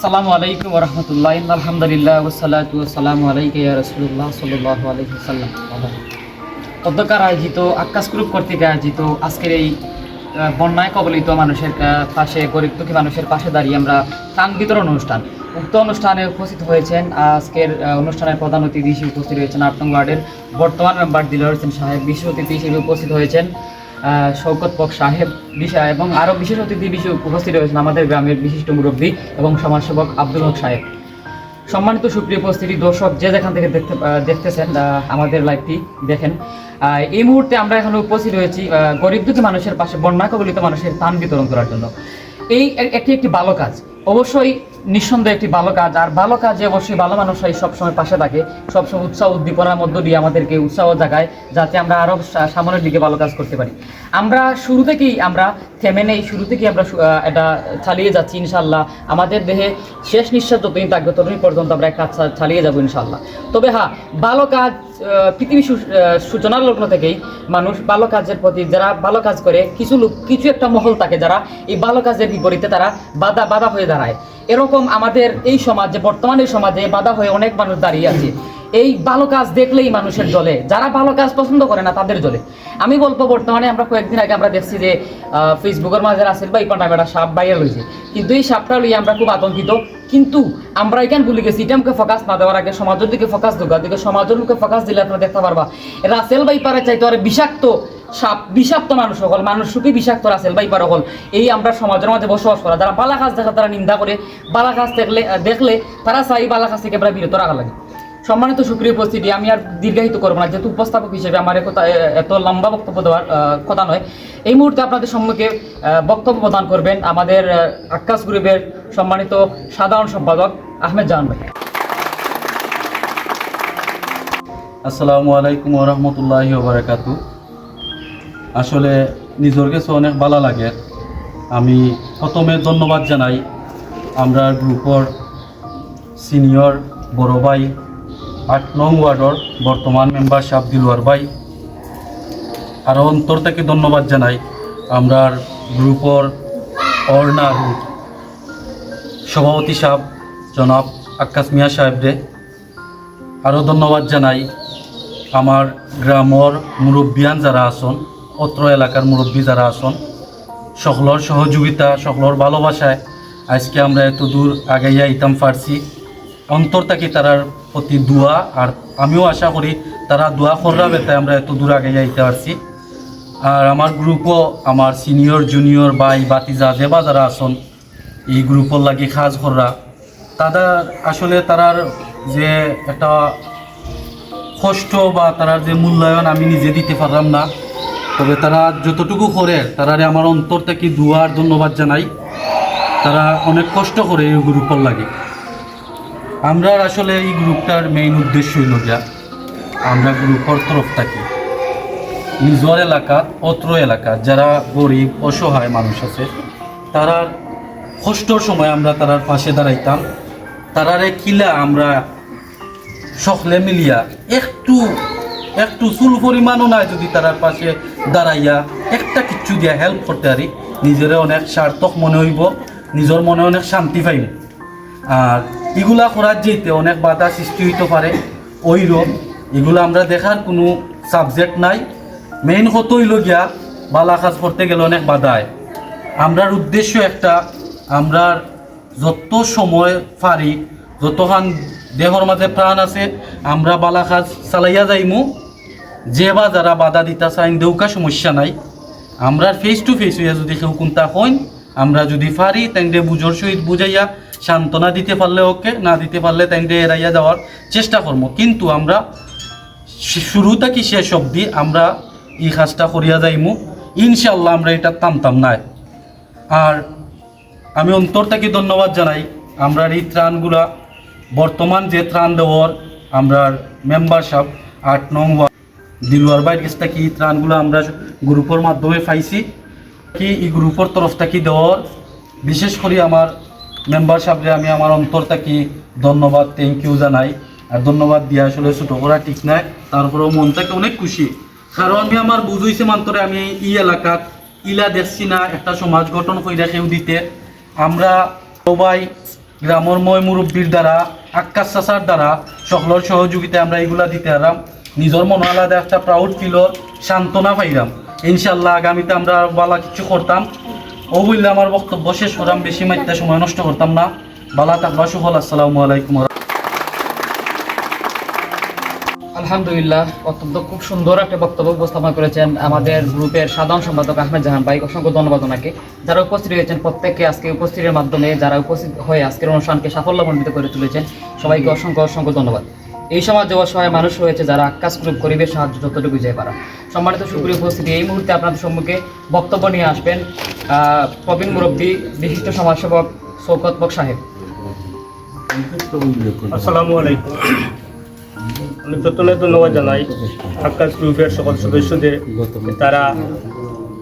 আসসালামু আলাইকুম ওয়া রাহমাতুল্লাহি আলহামদুলিল্লাহ ওয়াসসালাতু ওয়াসসালামু আলাইকা ইয়া রাসূলুল্লাহ সাল্লাল্লাহু আলাইহি ওয়াসাল্লাম। অধ্যকার আয়োজিত আক্কাস গ্রুপ কর্তৃক আয়োজিত আজকের এই বন্যায় কবলিত মানুষের পাশে, গরিব দুঃখী মানুষের পাশে দাঁড়িয়ে আমরা ত্রাণ বিতরণ অনুষ্ঠান, উক্ত অনুষ্ঠানে উপস্থিত হয়েছেন আজকের অনুষ্ঠানের প্রধান অতিথি হিসেবে উপস্থিত হয়েছেন ৮ নং ওয়ার্ডের বর্তমান মেম্বার দিলওয়ার হোসেন সাহেব। বিশেষ অতিথি হিসেবে উপস্থিত হয়েছেন শওকত পক সাহেব এবং আরও বিশেষ অতিথি হিসেবে উপস্থিত হয়েছেন আমাদের গ্রামের বিশিষ্ট মুরব্বী এবং সমাজসেবক আব্দুল হক সাহেব। সম্মানিত সুপ্রিয় উপস্থিতি দর্শক, যে যেখান থেকে দেখতেছেন আমাদের লাইভটি দেখেন, এই মুহূর্তে আমরা এখানে উপস্থিত হয়েছি গরিব দুঃখী মানুষের পাশে, বন্যা কবলিত মানুষের ত্রাণ বিতরণ করার জন্য। এই একটি ভালো কাজ, অবশ্যই নিঃসন্দেহে একটি ভালো কাজ। আর ভালো কাজে অবশ্যই ভালো মানুষরাই সবসময় পাশে থাকে, সবসময় উৎসাহ উদ্দীপনার মধ্য দিয়ে আমাদেরকে উৎসাহ জাগায়, যাতে আমরা আরও সামনের দিকে ভালো কাজ করতে পারি। আমরা শুরু থেকেই আমরা থেমে নেই, শুরু থেকেই আমরা এটা চালিয়ে যাচ্ছি ইনশাল্লাহ। আমাদের দেহে শেষ নিঃশ্বাস যতদিন থাকবে ততদিন পর্যন্ত আমরা কাজ চালিয়ে যাবো ইনশাল্লাহ। তবে হ্যাঁ, ভালো কাজ পৃথিবী সূচনার লগ্ন থেকেই মানুষ ভালো কাজের প্রতি, যারা ভালো কাজ করে, কিছু একটা মহল থাকে যারা এই ভালো কাজের বিপরীতে তারা বাধা হয়ে দাঁড়ায়। এরকম আমাদের এই সমাজে, বর্তমানে সমাজে বাধা হয়ে অনেক মানুষ দাঁড়িয়ে আছে। এই ভালো কাজ দেখলেই মানুষের জ্বলে, যারা ভালো কাজ পছন্দ করে না তাদের জ্বলে। আমি বলবো, বর্তমানে আমরা কয়েকদিন আগে আমরা দেখছি যে ফেসবুকের মাঝে রাসেল ভাই নামে একটা সাপ ভাইরাল হয়েছে, কিন্তু এই সাপটা লইয়ে আমরা খুব আতঙ্কিত। কিন্তু আমরা এখানে ভুলে গেছি, এটাকে ফোকাস না দেওয়ার আগে সমাজের দিকে ফোকাস দেওয়ার দিকে, সমাজের মুখে ফোকাস দিলে আপনারা দেখতে পারবা রাসেল ভাই পারে চাইতে আর বিষাক্ত সাপ, বিষাক্ত মানুষ সকল, মানুষ রূপী বিষাক্ত রাসেল ভাই পার হল। এই আমরা সমাজের মাঝে বসবাস করা, যারা বালা কাজ দেখা তারা নিন্দা করে, বালা কাজ দেখলে তারা চাই বালা কাজ থেকে আমরা বিরত রাখা লাগে। সম্মানিত সুপ্রিয় উপস্থিতি, আমি আর দীর্ঘায়িত করবো না, যেহেতু উপস্থাপক হিসেবে আমার এত লম্বা বক্তব্য দেওয়ার কথা নয়। এই মুহূর্তে আপনাদের সম্মুখে বক্তব্য প্রদান করবেন আমাদের আক্কাস গ্রুপের সম্মানিত সাধারণ সম্পাদক আহমেদ জাহান ভাই। আসসালামু আলাইকুম ওয়া রাহমাতুল্লাহি ওয়া বারাকাতুহু। আসলে নিজের কাছে অনেক ভালো লাগে। আমি প্রথমে ধন্যবাদ জানাই আমরা গ্রুপের সিনিয়র বড় ভাই ৮ নং ওয়ার্ডের বর্তমান মেম্বার সাহেব দিলওয়ার ভাই। আরও অন্তর থেকে ধন্যবাদ জানাই আমরা গ্রুপের অর্নার সভাপতি সাহেব জনাব আক্কাস মিয়া সাহেবরে। আরও ধন্যবাদ জানাই আমার গ্রামের মুরব্বিয়ান যারা আসন, অত্র এলাকার মুরব্বী যারা আসন, সকলের সহযোগিতা, সকলের ভালোবাসায় আজকে আমরা এত দূর আগাইয়া ইতাম পারছি। অন্তর থেকে তারার প্রতি দোয়া, আর আমিও আশা করি তারা দোয়া কররা বেতায় আমরা এত দূর আগাইয়া ইতে পারছি। আর আমার গ্রুপও আমার সিনিয়র জুনিয়র ভাই বাতিজা যেবা যারা আসন এই গ্রুপের লাগি কাজ কররা, তাদের আসলে তারার যে একটা কষ্ট বা তারার যে মূল্যায়ন আমি নিজে দিতে পারলাম না। তবে তারা যতটুকু করে তারারে আমার অন্তর থেকে দুয়ার ধন্যবাদ জানাই। তারা অনেক কষ্ট করে এই গ্রুপের লাগে। আমরা আসলে এই গ্রুপটার মেইন উদ্দেশ্য হইল যা আমরা গ্রুপের তরফ থাকি নিজের এলাকার, অত্র এলাকার যারা গরিব অসহায় মানুষ আছে, তারার কষ্টর সময় আমরা তারার পাশে দাঁড়াইতাম। তারারে কিলা আমরা সকলে মিলিয়া একটু চুল পরিমাণও নাই যদি তারার পাশে দাঁড়াইয়া একটা কিচ্ছু দিয়া হেল্প করতে পারি, নিজেরে অনেক সার্থক মনে হইব, নিজের মনে অনেক শান্তি পাইব। আর এগুলা করার যেতে অনেক বাধা সৃষ্টি হইতে পারে, ওইরকম এগুলো আমরা দেখার কোনো সাবজেক্ট নাই। মেইন কত হইল গিয়া বালা কাজ করতে গেলে অনেক বাধায়। আমরার উদ্দেশ্য একটা, আমরা যত সময় পারি, যতক্ষণ দেহর মাঝে প্রাণ আছে আমরা বালা কাজ চালাইয়া যাইমু। যে বা যারা বাধা দিতা চাইন দেউকা সমস্যা নাই, আমরা ফেস টু ফেস হইয়া যদি কেউ কোনটা হইন, আমরা যদি পারি তাইলে বুঝোর সহিত বুঝাইয়া সান্ত্বনা দিতে পারলে ওকে, না দিতে পারলে তাইলে এড়াইয়া যাওয়ার চেষ্টা করবো। কিন্তু আমরা শুরু থেকে শেষ অবধি আমরা এই কাজটা করিয়া যাইমু ইনশাল্লাহ, আমরা এটা থামতাম নাই। আর আমি অন্তর থেকে ধন্যবাদ জানাই আমরা এই ত্রাণগুলা বর্তমান যে ত্রাণ দেওয়ার আমরা মেম্বার সাহেব ৮ নং দিলওয়ার ভাইয়ের কাছ থেকে এই ত্রাণগুলো আমরা গ্রুপের মাধ্যমে পাইছি। কি এই গ্রুপের তরফ থেকে দেওয়ার বিশেষ করে আমার মেম্বার সাহেবরে আমি আমার অন্তর থেকে ধন্যবাদ, থ্যাংক ইউ জানাই। আর ধন্যবাদ দিয়ে আসলে ছোটো করা ঠিক নাই, তারপরেও মন থেকে অনেক খুশি। কারণ আমি আমার বুঝাইছি মান্তরে আমি এই এলাকাত ইলা দেখছি না একটা সমাজ গঠন করে কেউ দিতে। আমরা সবাই গ্রামের ময় মুরব্বীর দ্বারা আক্কাস চাচার দ্বারা সকলের সহযোগিতায় আমরা এগুলা দিতে পারলাম নিজের মনে আলাদা একটা প্রাউড ফিলর সান্ত্বনা পাইলাম। ইনশাল্লাহ আগামীতে আমরা বালা কিছু করতাম। ও বললে আমার বক্তব্য শেষ করতাম, বেশি মাত্রা সময় নষ্ট করতাম না। বালা থাকবা সুফল। আসসালামু আলাইকুম। আলহামদুলিল্লাহ, অত্যন্ত খুব সুন্দর একটা বক্তব্য উপস্থাপন করেছেন আমাদের গ্রুপের সাধারণ সম্পাদক আহমেদ জাহান ভাই। অসংখ্য ধন্যবাদ ওনাকে। যারা উপস্থিত হয়েছেন প্রত্যেককে আজকে উপস্থিতের মাধ্যমে যারা উপস্থিত হয়ে আজকের অনুষ্ঠানকে সাফল্যমণ্ডিত করে তুলেছেন সবাইকে অসংখ্য ধন্যবাদ। এই সমাজে অসহায় মানুষ রয়েছে যারা আক্কাস গ্রুপ গরিবের সাহায্য যতটুকু যেতে পারা। সম্মানিত সুপ্রিয় উপস্থিতি, এই মুহূর্তে আপনাদের সম্মুখে বক্তব্য নিয়ে আসবেন প্রবীণ মুরব্বী বিশিষ্ট সমাজসেবক শওকত বক সাহেব। আসসালামু আলাইকুম। আমি প্রথমে ধন্যবাদ জানাই আক্কাস গ্রুপের সকল সদস্যদের, তারা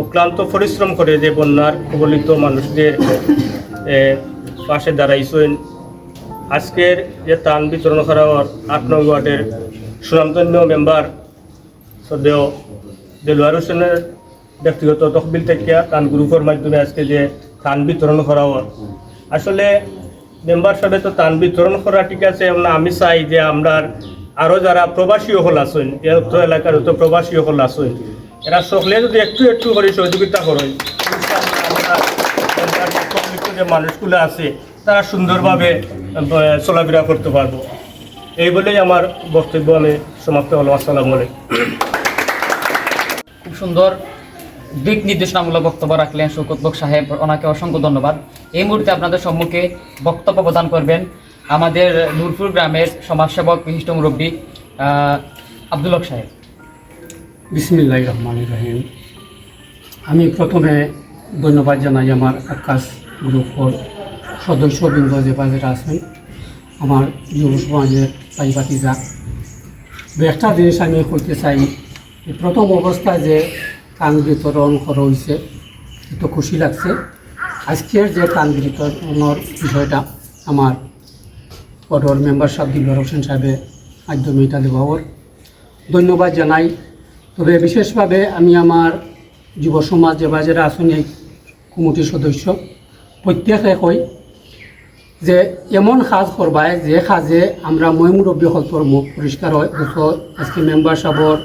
অক্লান্ত পরিশ্রম করে যে বন্যার কবলিত মানুষদের পাশে দাঁড়াইছেন। আজকের যে ত্রাণ বিতরণ করা 8 নং ওয়ার্ডের সুনামধন্য মেম্বার শ্রদ্ধেয় দেলোয়ার হোসেনের ব্যক্তিগত তহবিল থেকে ত্রাণ গ্রুপের মাধ্যমে আজকে যে ত্রাণ বিতরণ করা আসলে মেম্বার সাহেব তো ত্রাণ বিতরণ করা ঠিক আছে, আমি চাই যে আমরা আরও যারা প্রবাসী হল আছেন, এত এলাকার তো প্রবাসী হল আছেন, এরা সকলে যদি একটু করে সহযোগিতা করেন, যে মানুষগুলো আছে তারা সুন্দরভাবে চলাফেরা করতে পারবো। এই বলেই আমার বক্তব্য আমি সমাপ্ত হলাম। আসসালামু আলাইকুম। খুব সুন্দর দিক নির্দেশনামূলক বক্তব্য রাখলেন শওকত বক সাহেব, ওনাকে অসংখ্য ধন্যবাদ। এই মুহূর্তে আপনাদের সম্মুখে বক্তব্য প্রদান করবেন আমাদের নূরপুর গ্রামের সমাজসেবক বিশিষ্ট মুরব্বী আব্দুল হক সাহেব। বিসমিল্লাহির রহমানির রহিম। আমি প্রথমে ধন্যবাদ জানাই আমার আক্কাস গ্রুপের সদস্যবৃন্দ যে বাজারে আছেন, আমার যুব সমাজের ভাই ভাতিজা। একটা জিনিস আমি করতে চাই, প্রথম অবস্থায় যে ত্রাণ বিতরণ করা হয়েছে তো খুশি লাগছে। আজকের যে ত্রাণ বিতরণের বিষয়টা আমার ওয়ার্ডের মেম্বার সাহেব দিলওয়ার হোসেন সাহেবের মাধ্যমে এটা দেওয়ার ধন্যবাদ জানাই। তবে বিশেষভাবে আমি আমার যুব সমাজ যে বাজারে আসুন এই কমিটির সদস্য প্রত্যেকে কই যে এমন কাজ করবায় যে কাজে আমরা মই মুরব্বী হলপর মুখ পরিষ্কার হয়, আজকে মেম্বার সাহেবর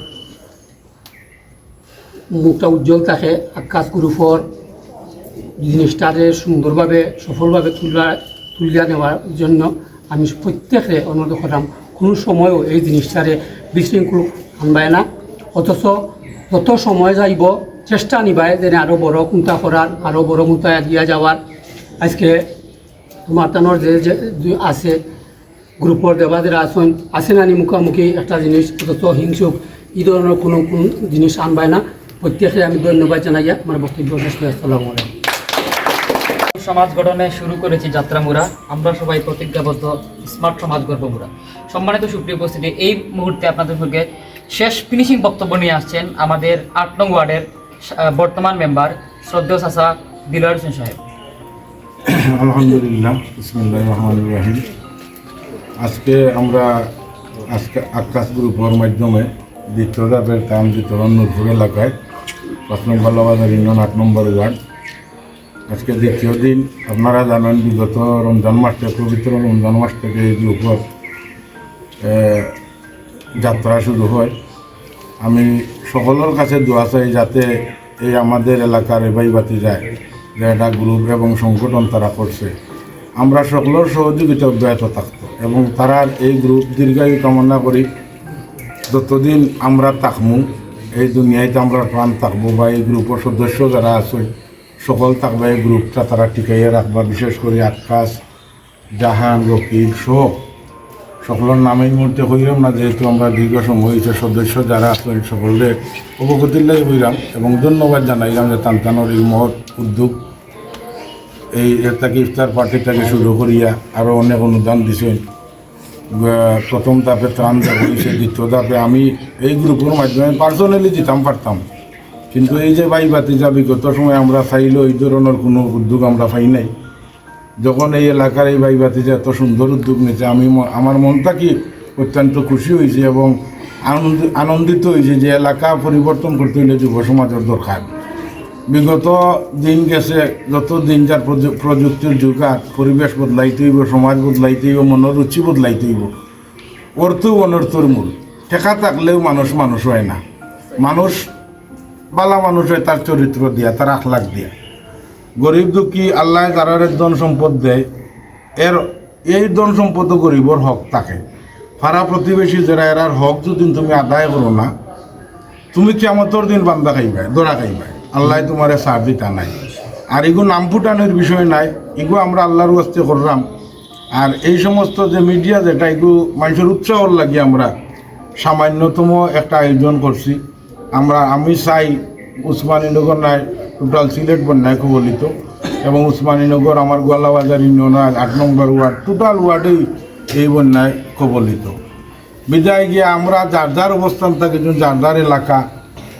মুখটা উজ্জ্বল থাকে। আক্কাস গ্রুপর জিনিসটারে সুন্দরভাবে সফলভাবে তুলিয়া নেওয়ার জন্য আমি প্রত্যেকে অনুরোধ করলাম কোনো সময়ও এই জিনিসটারে বিশৃঙ্খল আনবায় না, অথচ যত সময় যাইব চেষ্টা নিবায় যেন আরও বড় কুন্তা করার, আরও বড় কুন্তা দিয়া যাওয়ার। আজকে মাতানোর যে আছে গ্রুপর দেবাদের আসেন আনি মুখামুখি একটা জিনিস, অথচ হিংসুক এই ধরনের কোনো জিনিস আনবায় না। প্রত্যেকে আমি ধন্যবাদ জানাই। আমার বক্তব্য শেষ করে আসসালামু আলাইকুম। সমাজ গঠনে শুরু করেছি যাত্রা মুরা, আমরা সবাই প্রতিজ্ঞাবদ্ধ স্মার্ট সমাজ গর্ব মুরা। সম্মানিত সুপ্রিয় উপস্থিতি, এই মুহূর্তে আপনাদের সঙ্গে শেষ ফিনিশিং বক্তব্য নিয়ে আসছেন আমাদের 8 নং ওয়ার্ডের বর্তমান মেম্বার শ্রদ্ধেয় চাচা দিলওয়ার হোসেন সাহেব। আলহামদুলিল্লাহ, বিসমিল্লাহির রহমানির রহিম। আজকে আমরা আক্কাস গ্রুপের মাধ্যমে দ্বিতীয় ধাপের ত্রাণ বিতরণ নূরপুর এলাকায় 5 নম্বর বাজার ইউনিয়ন 8 নম্বর ওয়ার্ড। আজকে দ্বিতীয় দিন। আপনারা জানেন বিগত রমজান মাস থেকে, পবিত্র রমজান মাস থেকে এই গ্রুপের যাত্রা শুরু হয়। আমি সকলের কাছে দোয়া চাই যাতে এই আমাদের এলাকার এবাই বাতি যায় যে একটা গ্রুপ এবং সংগঠন তারা করছে, আমরা সকলের সহযোগিতা অব্যাহত থাকতো এবং তারার এই গ্রুপ দীর্ঘায়ু কামনা করি। যতদিন আমরা থাকবো এই দুনিয়াতে আমরা প্রাণ থাকবো বা এই গ্রুপের সদস্য যারা আছে সকল থাকবে, এই গ্রুপটা তারা টিকাইয়ে রাখবা। বিশেষ করে আক্কাস, জাহান, রকিব সহ সকলের নামে এই মুহূর্তে হইলাম না, যেহেতু আমরা দীর্ঘ সময় হয়েছে সদস্য যারা আছেন সকলের অবগতির লাগে হইলাম এবং ধন্যবাদ জানাইলাম যে তান্তানোর এই মহৎ উদ্যোগ। এই থেকে ইফতার পার্টি থেকে শুরু করিয়া আরও অনেক অনুদান দিছেন। প্রথম ধাপে ত্রাণ দেওয়া হয়েছে, দ্বিতীয় ধাপে আমি এই গ্রুপের মাধ্যমে পার্সোনালি দিতাম পারতাম, কিন্তু এই যে ভাই ভাতিজা বিগত সময় আমরা চাইলেও এই ধরনের কোনো উদ্যোগ আমরা পাই নাই। যখন এই এলাকার এই ভাই ভাতিজা এত সুন্দর উদ্যোগ নিয়েছে, আমার মনটা কি অত্যন্ত খুশি হয়েছে এবং আনন্দিত হয়েছে যে এলাকা পরিবর্তন করতে হলে যুব সমাজের দরকার। বিগত দিন গেছে, যত দিন যার প্রযুক্তির যুগ আর পরিবেশ বদলাইতে হইব, সমাজ বদলাইতে হইব, মনোরুচি বদলাইতে হইব। অর্থ অনর্থর মূল। টেকা থাকলেও মানুষ মানুষ হয় না। মানুষ বালা মানুষ হয় তার চরিত্র দিয়া, তার আখলাক দিয়া। গরিব দুঃখী আল্লাহ যারার ধন সম্পদ দেয়, এই ধন সম্পদও গরিবর হক থাকে। পাড়া প্রতিবেশী যারা এরার হক যদি তুমি আদায় করো না, তুমি কিয়ামতের দিন বান্দা খাইবাই, দোড়া খাইবাই। আল্লাহ তোমারে সার দিতা নাই। আর এগুলো নাম ফুটানোর বিষয় নাই, এগুলো আমরা আল্লাহর ওয়াস্তে করলাম। আর এই সমস্ত যে মিডিয়া যেটা এগুলো মানুষের উৎসাহর লাগে আমরা সামান্যতম একটা আয়োজন করছি। আমি চাই উসমানীনগর নাই, টোটাল সিলেট বন্যায় কবলিত, এবং উসমানীনগর আমার গোয়ালাবাজার ইউনিয়ন 8 নম্বর ওয়ার্ড, টোটাল ওয়ার্ডেই এই বন্যায় কবলিত। বিদায় গিয়ে আমরা যার যার অবস্থান থাকি, যার যার এলাকা,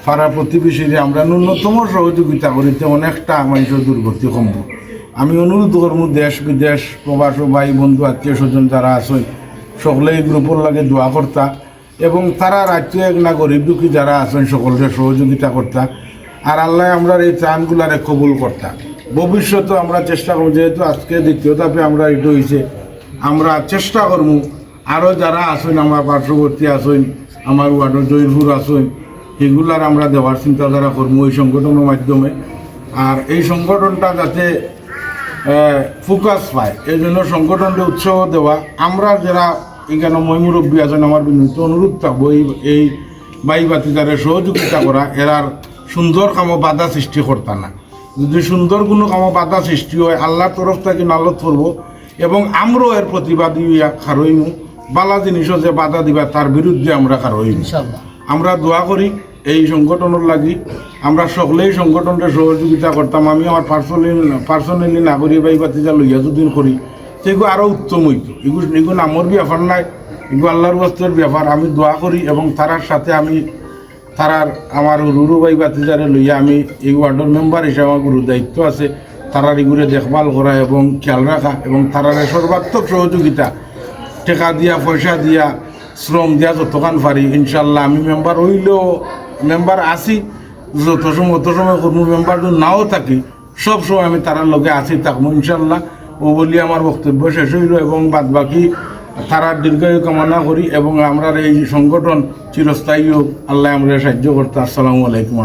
পাড়া প্রতিবেশীরে আমরা ন্যূনতম সহযোগিতা করিতে অনেকটা মানুষের দুর্গতি কমব। আমি অনুরোধ করবো দেশ বিদেশ প্রবাস ভাই বন্ধু আত্মীয় স্বজন যারা আছেন সকলেই গ্রুপের লাগে দোয়া করতা, এবং তারা রাজ্য এক না গরিব দুঃখী যারা আছেন সকলকে সহযোগিতা করতা। আর আল্লাহ আমরা এই ত্রাণগুলারে কবুল করতা। ভবিষ্যতে আমরা চেষ্টা করব, যেহেতু আজকে দ্বিতীয় ধাপে আমরা এটা হয়েছে, আমরা চেষ্টা করবো আরও যারা আছেন আমার পার্শ্ববর্তী আছেন, আমার ওয়ার্ডের জয়পুর আছেন, এগুলার আমরা দেওয়ার চিন্তাধারা করবো ওই সংগঠনের মাধ্যমে। আর এই সংগঠনটা যাতে ফোকাস পায়, এই জন্য সংগঠনকে উৎসাহ দেওয়া। আমরা যারা এখানে মুরব্বী আছেন, আমার বিনীত অনুরোধ থাকবো এই বাই বাতিদারের সহযোগিতা করা, এরার সুন্দর কামো বাধা সৃষ্টি করতা না। যদি সুন্দর কোনো কামো বাধা সৃষ্টি হয়, আল্লাহর তরফ থেকে নালত করবো, এবং আমরাও এর প্রতিবাদী খারইমু। বালা জিনিসও যে বাধা দিবা তার বিরুদ্ধে আমরা খারইমু। আমরা দোয়া করি এই সংগঠনের লাগি, আমরা সকলেই সংগঠনের সহযোগিতা করতাম। আমি আমার পার্সোনালি নাগরিক বাই বাতিজা লইয়া যদি করি, সেগুলো আরও উত্তম হইত। এগুলো আমার ব্যাপার নাই, এগুলো আল্লাহর বস্তুর ব্যাপার। আমি দোয়া করি, এবং তারার সাথে আমি আমার রুরু বাই বাতিজারে লইয়া আমি এই ওয়ার্ডের মেম্বার হিসাবে আমার গুরু দায়িত্ব আছে তারার এগুলো দেখভাল করা এবং খেয়াল রাখা, এবং তারার সর্বাত্মক সহযোগিতা টাকা দিয়া, পয়সা দিয়া, শ্রম দিয়া যতক্ষণ পারি। ইনশাল্লাহ আমি মেম্বার হইলেও মেম্বার আছি, যত সময় কোনো মেম্বার যদি নাও থাকি, সব সময় আমি তারার লগে আছি থাকবো ইনশাল্লাহ। ও বলি আমার বক্তব্য শেষ হইল, এবং বাদ বাকি তারার দীর্ঘায়ু কামনা করি, এবং আমরা এই সংগঠন চিরস্থায়ী হোক। আল্লাহ আমরা সাহায্য করতে। আসসালামু আলাইকুম।